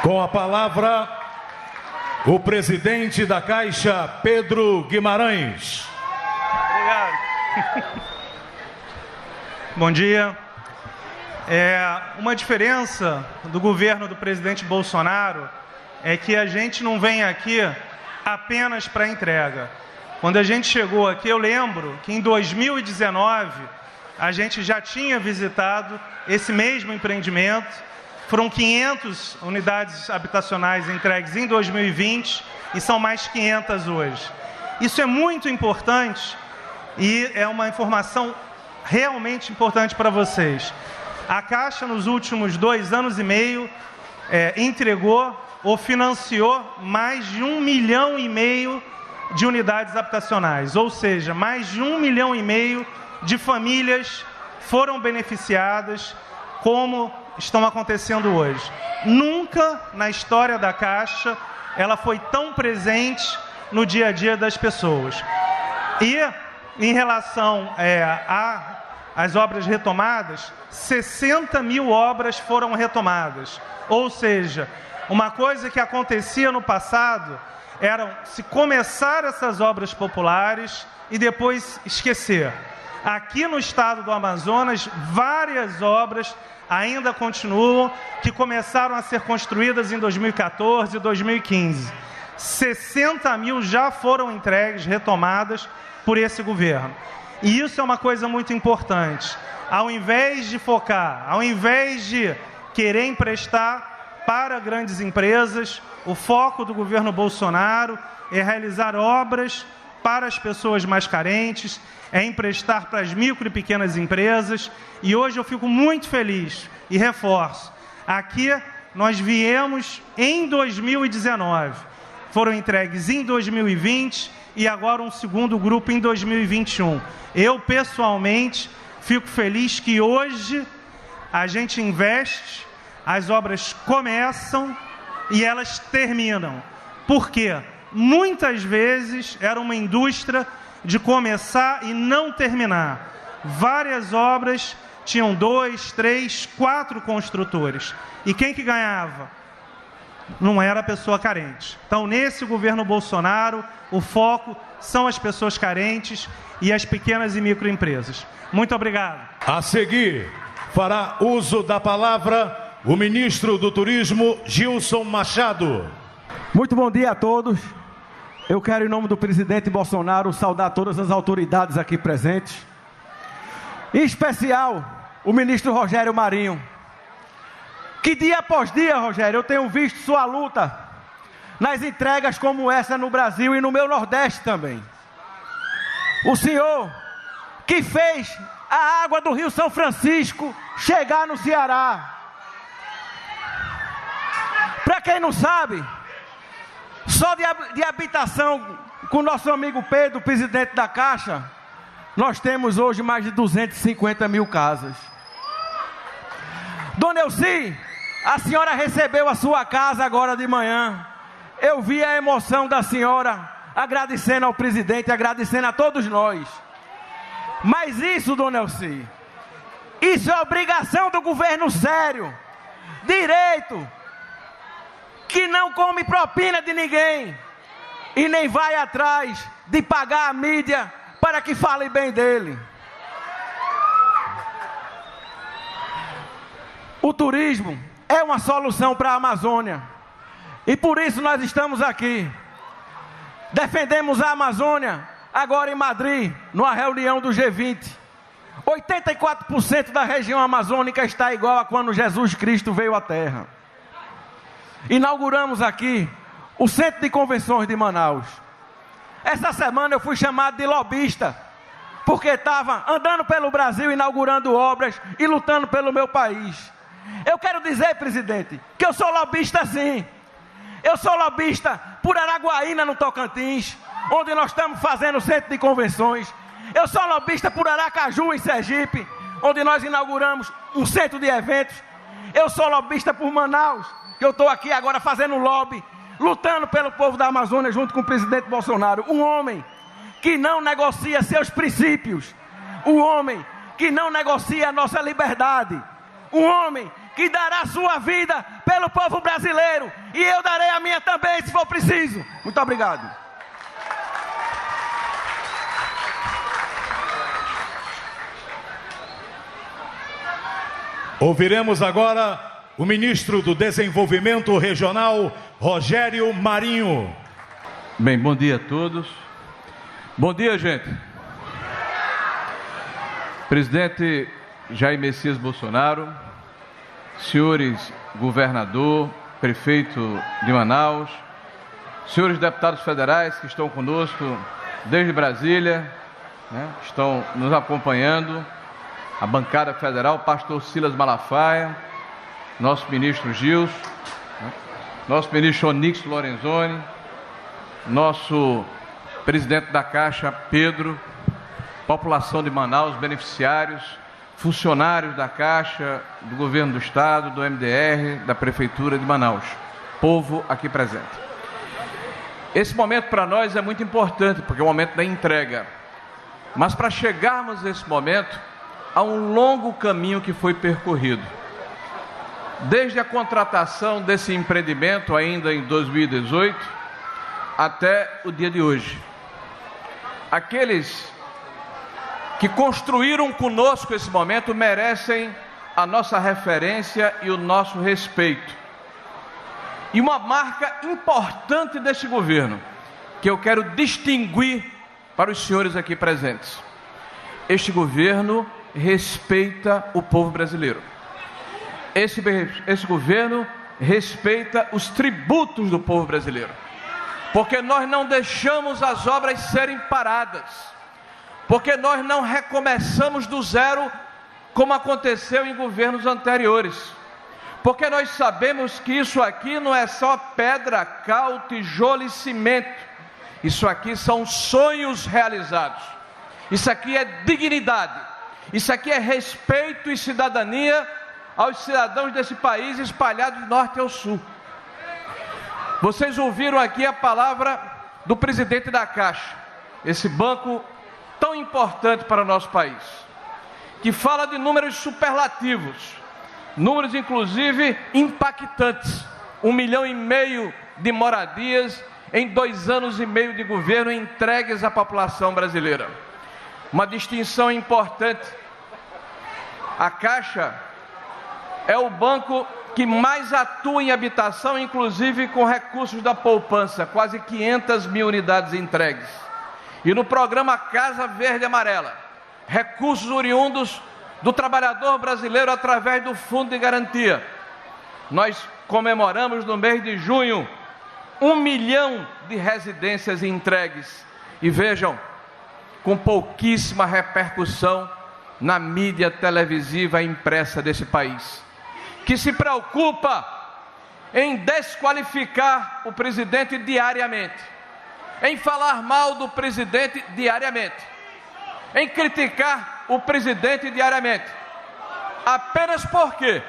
Com a palavra, o presidente da Caixa, Pedro Guimarães. Obrigado. Bom dia. Uma diferença do governo do presidente Bolsonaro é que a gente não vem aqui apenas para entrega. Quando a gente chegou aqui, eu lembro que em 2019 a gente já tinha visitado esse mesmo empreendimento. Foram 500 unidades habitacionais entregues em 2020 e são mais 500 hoje. Isso é muito importante e é uma informação realmente importante para vocês. A Caixa, nos últimos 2 anos e meio, entregou ou financiou mais de 1,5 milhão de unidades habitacionais, ou seja, mais de 1,5 milhão de famílias foram beneficiadas, como estão acontecendo hoje. Nunca na história da Caixa ela foi tão presente no dia a dia das pessoas. E em relação às obras retomadas, 60 mil obras foram retomadas, ou seja, uma coisa que acontecia no passado era se começar essas obras populares e depois esquecer. Aqui no estado do Amazonas, várias obras ainda continuam, que começaram a ser construídas em 2014 e 2015. 60 mil já foram entregues, retomadas por esse governo. E isso é uma coisa muito importante. Ao invés de focar, ao invés de querer emprestar para grandes empresas, o foco do governo Bolsonaro é realizar obras para as pessoas mais carentes, é emprestar para as micro e pequenas empresas. E hoje eu fico muito feliz e reforço. Aqui nós viemos em 2019, foram entregues em 2020 e agora um segundo grupo em 2021. Eu pessoalmente fico feliz que hoje a gente investe, as obras começam e elas terminam. Por quê? Muitas vezes era uma indústria de começar e não terminar. Várias obras tinham 2, 3, 4 construtores. E quem que ganhava? Não era a pessoa carente. Então, nesse governo Bolsonaro, o foco são as pessoas carentes e as pequenas e microempresas. Muito obrigado. A seguir, fará uso da palavra o ministro do Turismo, Gilson Machado. Muito bom dia a todos. Eu quero, em nome do presidente Bolsonaro, saudar todas as autoridades aqui presentes. Em especial, o ministro Rogério Marinho. Que dia após dia, Rogério, eu tenho visto sua luta nas entregas como essa no Brasil e no meu Nordeste também. O senhor que fez a água do Rio São Francisco chegar no Ceará. Para quem não sabe, só de habitação com o nosso amigo Pedro, presidente da Caixa, nós temos hoje mais de 250 mil casas. Dona Elci, a senhora recebeu a sua casa agora de manhã. Eu vi a emoção da senhora, agradecendo ao presidente, agradecendo a todos nós. Mas isso, Dona Elci, isso é obrigação do governo sério, direito, que não come propina de ninguém e nem vai atrás de pagar a mídia para que fale bem dele. O turismo é uma solução para a Amazônia e por isso nós estamos aqui. Defendemos a Amazônia agora em Madrid, numa reunião do G20. 84% da região amazônica está igual a quando Jesus Cristo veio à Terra. Inauguramos aqui o Centro de Convenções de Manaus. Essa semana eu fui chamado de lobista, porque estava andando pelo Brasil, inaugurando obras e lutando pelo meu país. Eu quero dizer, presidente, que eu sou lobista sim. Eu sou lobista por Araguaína, no Tocantins, onde nós estamos fazendo o Centro de Convenções. Eu sou lobista por Aracaju, em Sergipe, onde nós inauguramos um centro de eventos. Eu sou lobista por Manaus, que eu estou aqui agora fazendo lobby, lutando pelo povo da Amazônia junto com o presidente Bolsonaro. Um homem que não negocia seus princípios, um homem que não negocia a nossa liberdade, um homem que dará sua vida pelo povo brasileiro. E eu darei a minha também, se for preciso. Muito obrigado. Ouviremos agora o ministro do Desenvolvimento Regional, Rogério Marinho. Bem, bom dia a todos. Bom dia, gente. Presidente Jair Messias Bolsonaro, senhores governador, prefeito de Manaus, senhores deputados federais que estão conosco desde Brasília, estão nos acompanhando, a bancada federal, pastor Silas Malafaia, nosso ministro Gilson, nosso ministro Onyx Lorenzoni, nosso presidente da Caixa, Pedro, população de Manaus, beneficiários, funcionários da Caixa, do governo do estado, do MDR, da prefeitura de Manaus, povo aqui presente. Esse momento para nós é muito importante, porque é o momento da entrega. Mas para chegarmos a esse momento, há um longo caminho que foi percorrido. Desde a contratação desse empreendimento, ainda em 2018, até o dia de hoje. Aqueles que construíram conosco esse momento merecem a nossa referência e o nosso respeito. E uma marca importante desse governo, que eu quero distinguir para os senhores aqui presentes. Este governo respeita o povo brasileiro. Esse governo respeita os tributos do povo brasileiro. Porque nós não deixamos as obras serem paradas. Porque nós não recomeçamos do zero, como aconteceu em governos anteriores. Porque nós sabemos que isso aqui não é só pedra, cal, tijolo e cimento. Isso aqui são sonhos realizados. Isso aqui é dignidade. Isso aqui é respeito e cidadania aos cidadãos desse país espalhados do norte ao sul. Vocês ouviram aqui a palavra do presidente da Caixa, esse banco tão importante para o nosso país, que fala de números superlativos, números inclusive impactantes, 1,5 milhão de moradias em 2 anos e meio de governo entregues à população brasileira. Uma distinção importante: a Caixa é o banco que mais atua em habitação, inclusive com recursos da poupança, quase 500 mil unidades entregues. E no programa Casa Verde Amarela, recursos oriundos do trabalhador brasileiro através do Fundo de Garantia. Nós comemoramos no mês de junho 1 milhão de residências entregues. E vejam, com pouquíssima repercussão na mídia televisiva e impressa desse país, que se preocupa em desqualificar o presidente diariamente, em falar mal do presidente diariamente, em criticar o presidente diariamente, apenas porque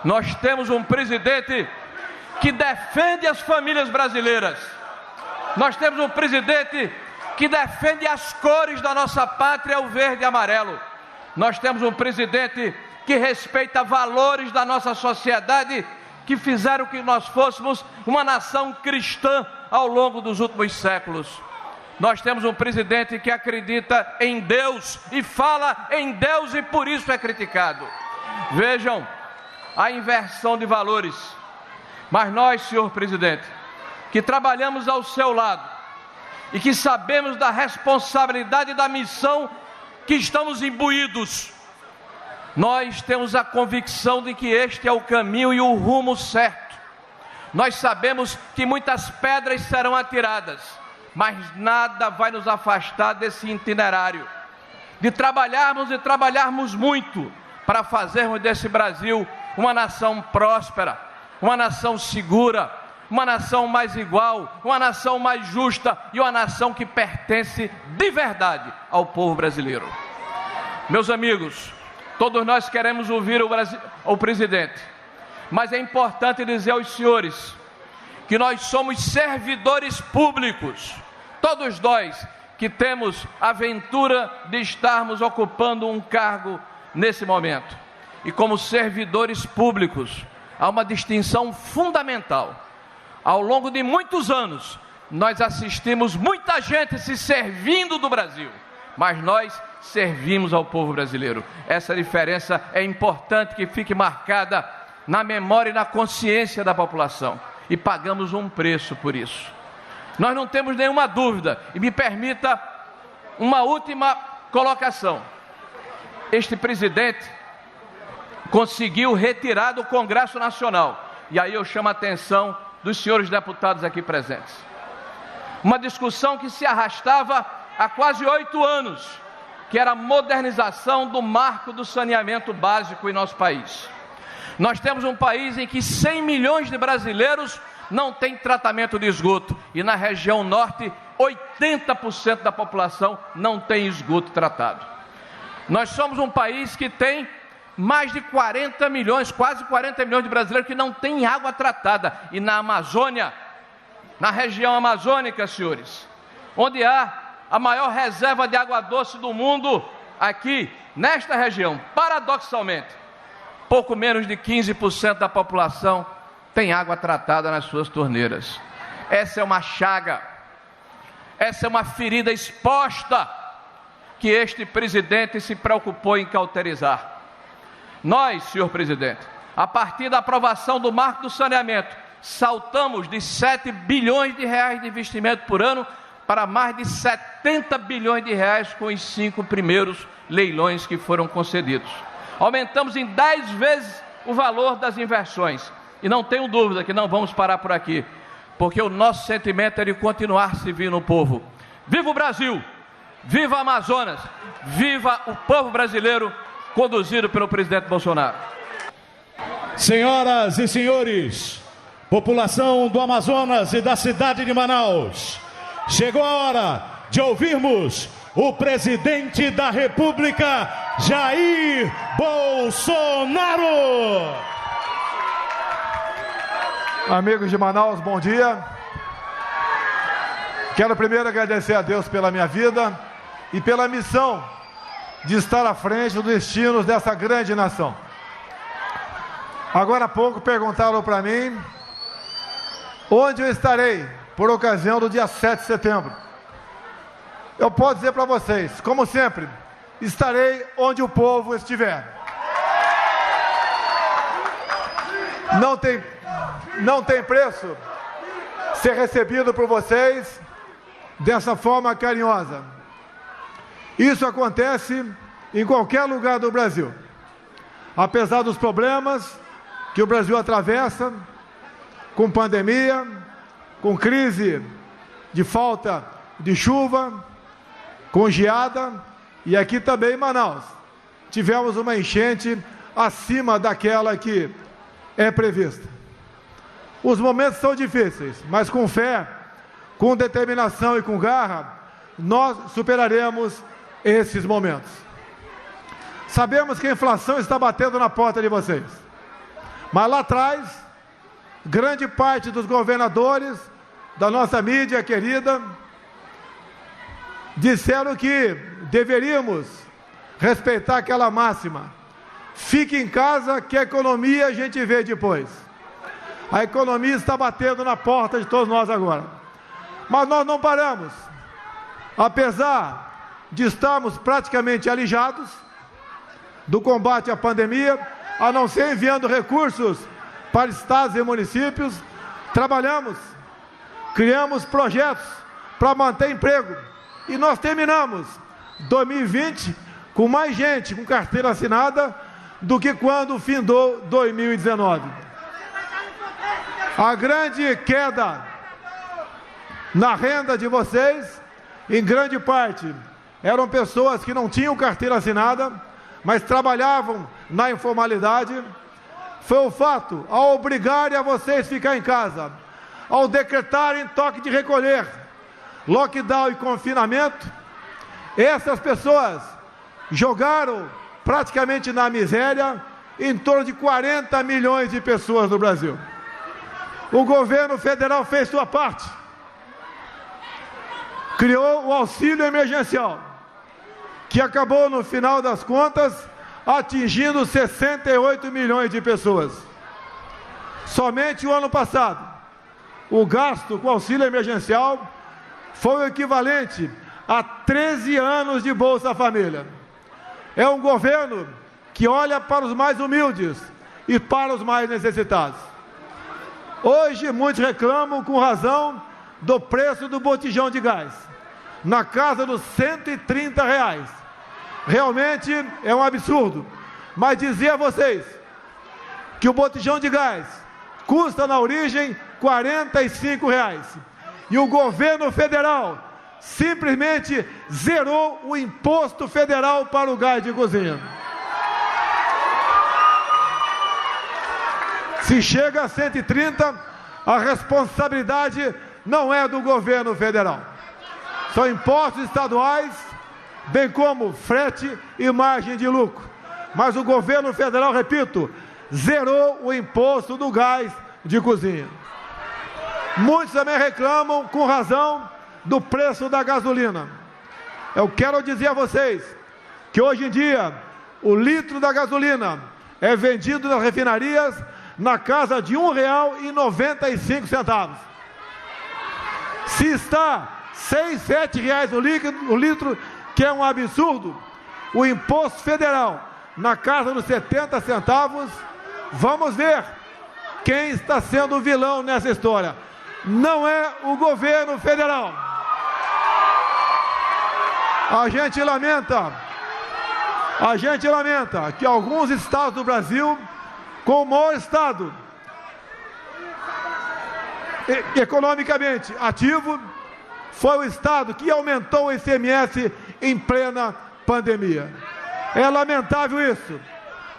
nós temos um presidente que defende as famílias brasileiras. Nós temos um presidente que defende as cores da nossa pátria, o verde e amarelo. Nós temos um presidente que respeita valores da nossa sociedade, que fizeram que nós fôssemos uma nação cristã ao longo dos últimos séculos. Nós temos um presidente que acredita em Deus e fala em Deus, e por isso é criticado. Vejam a inversão de valores. Mas nós, senhor presidente, que trabalhamos ao seu lado e que sabemos da responsabilidade da missão que estamos imbuídos, nós temos a convicção de que este é o caminho e o rumo certo. Nós sabemos que muitas pedras serão atiradas, mas nada vai nos afastar desse itinerário, de trabalharmos e trabalharmos muito para fazermos desse Brasil uma nação próspera, uma nação segura, uma nação mais igual, uma nação mais justa e uma nação que pertence de verdade ao povo brasileiro. Meus amigos, todos nós queremos ouvir o presidente, mas é importante dizer aos senhores que nós somos servidores públicos, todos nós que temos a ventura de estarmos ocupando um cargo nesse momento. e como servidores públicos, há uma distinção fundamental. Ao longo de muitos anos, nós assistimos muita gente se servindo do Brasil, mas nós servimos ao povo brasileiro. Essa diferença é importante que fique marcada na memória e na consciência da população, e pagamos um preço por isso. Nós não temos nenhuma dúvida, e me permita uma última colocação. Este presidente conseguiu retirar do Congresso Nacional, e aí eu chamo a atenção dos senhores deputados aqui presentes, uma discussão que se arrastava há quase 8 anos, que era a modernização do marco do saneamento básico em nosso país. Nós temos um país em que 100 milhões de brasileiros não têm tratamento de esgoto, e na região norte, 80% da população não tem esgoto tratado. Nós somos um país que tem mais de 40 milhões, quase 40 milhões de brasileiros que não têm água tratada. E na Amazônia, na região amazônica, senhores, onde há a maior reserva de água doce do mundo, aqui, nesta região, paradoxalmente, pouco menos de 15% da população tem água tratada nas suas torneiras. Essa é uma chaga, essa é uma ferida exposta que este presidente se preocupou em cauterizar. Nós, senhor presidente, a partir da aprovação do marco do saneamento, saltamos de 7 bilhões de reais de investimento por ano para mais de 70 bilhões de reais com os 5 primeiros leilões que foram concedidos. Aumentamos em 10 vezes o valor das inversões. E não tenho dúvida que não vamos parar por aqui, porque o nosso sentimento é de continuar servindo o povo. Viva o Brasil! Viva a Amazonas! Viva o povo brasileiro, conduzido pelo presidente Bolsonaro. Senhoras e senhores, população do Amazonas e da cidade de Manaus, chegou a hora de ouvirmos o presidente da República, Jair Bolsonaro. Amigos de Manaus, bom dia. Quero primeiro agradecer a Deus pela minha vida e pela missão de estar à frente dos destinos dessa grande nação. Agora há pouco perguntaram para mim onde eu estarei por ocasião do dia 7 de setembro. Eu posso dizer para vocês, como sempre, estarei onde o povo estiver. Não tem preço ser recebido por vocês dessa forma carinhosa. Isso acontece em qualquer lugar do Brasil. Apesar dos problemas que o Brasil atravessa, com pandemia, com crise de falta de chuva, com geada, e aqui também em Manaus, tivemos uma enchente acima daquela que é prevista. Os momentos são difíceis, mas com fé, com determinação e com garra, nós superaremos esses momentos. Sabemos que a inflação está batendo na porta de vocês, mas lá atrás, grande parte dos governadores da nossa mídia querida disseram que deveríamos respeitar aquela máxima: fique em casa que a economia a gente vê depois. A economia está batendo na porta de todos nós agora, mas nós não paramos. Apesar de estarmos praticamente alijados do combate à pandemia, a não ser enviando recursos para estados e municípios, trabalhamos, criamos projetos para manter emprego, e nós terminamos 2020 com mais gente com carteira assinada do que quando findou 2019. A grande queda na renda de vocês, em grande parte, eram pessoas que não tinham carteira assinada, mas trabalhavam na informalidade. Foi o fato, ao obrigarem a vocês a ficar em casa, ao decretarem toque de recolher, lockdown e confinamento, essas pessoas jogaram praticamente na miséria em torno de 40 milhões de pessoas no Brasil. O governo federal fez sua parte, criou o auxílio emergencial, que acabou, no final das contas, atingindo 68 milhões de pessoas. Somente o ano passado, o gasto com auxílio emergencial foi o equivalente a 13 anos de Bolsa Família. É um governo que olha para os mais humildes e para os mais necessitados. Hoje, muitos reclamam com razão do preço do botijão de gás, na casa dos R$130. Realmente é um absurdo, mas dizer a vocês que o botijão de gás custa na origem R$45 e o governo federal simplesmente zerou o imposto federal para o gás de cozinha. Se chega a 130, a responsabilidade não é do governo federal. São impostos estaduais, bem como frete e margem de lucro. Mas o governo federal, repito, zerou o imposto do gás de cozinha. Muitos também reclamam, com razão, do preço da gasolina. Eu quero dizer a vocês que hoje em dia o litro da gasolina é vendido nas refinarias na casa de R$1,95. Se está R$6, R$7 o litro, que é um absurdo, o imposto federal na casa dos 70 centavos, vamos ver quem está sendo o vilão nessa história. Não é o governo federal. A gente lamenta que alguns estados do Brasil, com o maior estado economicamente ativo, foi o estado que aumentou o ICMS em plena pandemia. É lamentável isso.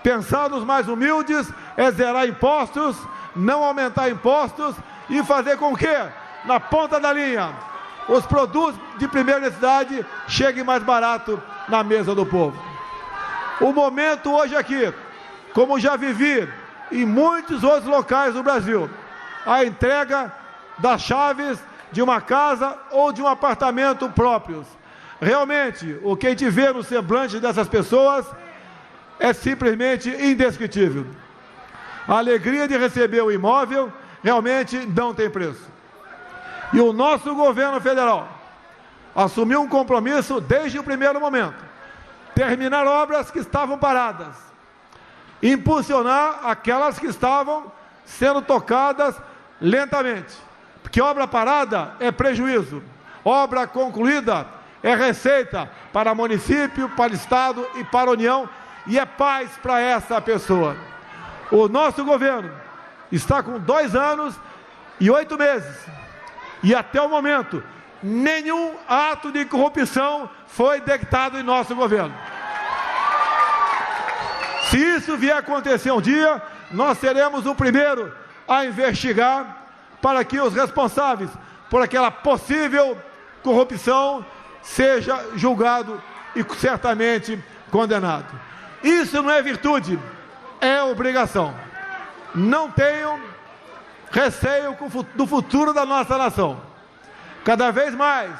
Pensar nos mais humildes é zerar impostos, não aumentar impostos e fazer com que, na ponta da linha, os produtos de primeira necessidade cheguem mais barato na mesa do povo. O momento hoje aqui, como já vivi em muitos outros locais do Brasil, a entrega das chaves de uma casa ou de um apartamento próprios. Realmente, o que a gente vê no semblante dessas pessoas é simplesmente indescritível. A alegria de receber o imóvel realmente não tem preço. E o nosso governo federal assumiu um compromisso desde o primeiro momento: terminar obras que estavam paradas, impulsionar aquelas que estavam sendo tocadas lentamente, porque obra parada é prejuízo, obra concluída é receita para município, para estado e para a União, e é paz para essa pessoa. O nosso governo está com 2 anos e 8 meses, e até o momento nenhum ato de corrupção foi detectado em nosso governo. Se isso vier a acontecer um dia, nós seremos o primeiro a investigar para que os responsáveis por aquela possível corrupção seja julgado e certamente condenado. Isso não é virtude, é obrigação. Não tenham receio do futuro da nossa nação. Cada vez mais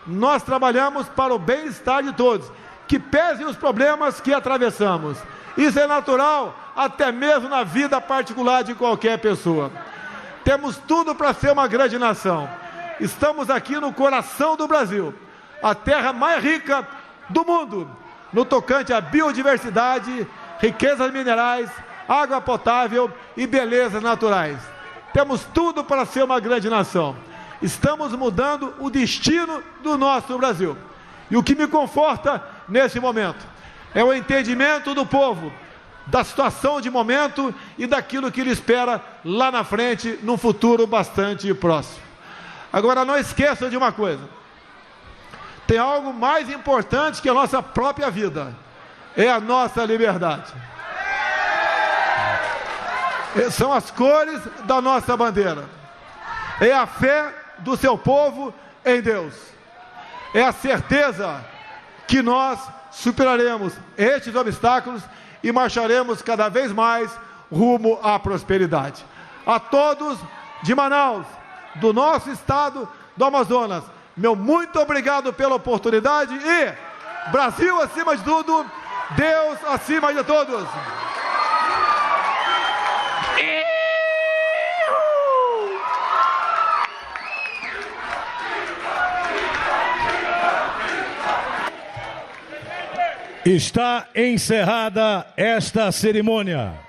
nós trabalhamos para o bem-estar de todos, que pesem os problemas que atravessamos. Isso é natural, até mesmo na vida particular de qualquer pessoa. Temos tudo para ser uma grande nação. Estamos aqui no coração do Brasil, a terra mais rica do mundo, no tocante à biodiversidade, riquezas minerais, água potável e belezas naturais. Temos tudo para ser uma grande nação. Estamos mudando o destino do nosso Brasil. E o que me conforta nesse momento é o entendimento do povo da situação de momento e daquilo que ele espera lá na frente, num futuro bastante próximo. Agora, não esqueça de uma coisa: tem algo mais importante que a nossa própria vida, é a nossa liberdade. São as cores da nossa bandeira, é a fé do seu povo em Deus, é a certeza que nós superaremos estes obstáculos e marcharemos cada vez mais rumo à prosperidade. A todos de Manaus, do nosso estado do Amazonas, meu muito obrigado pela oportunidade e Brasil acima de tudo Deus acima de todos. Está encerrada esta cerimônia.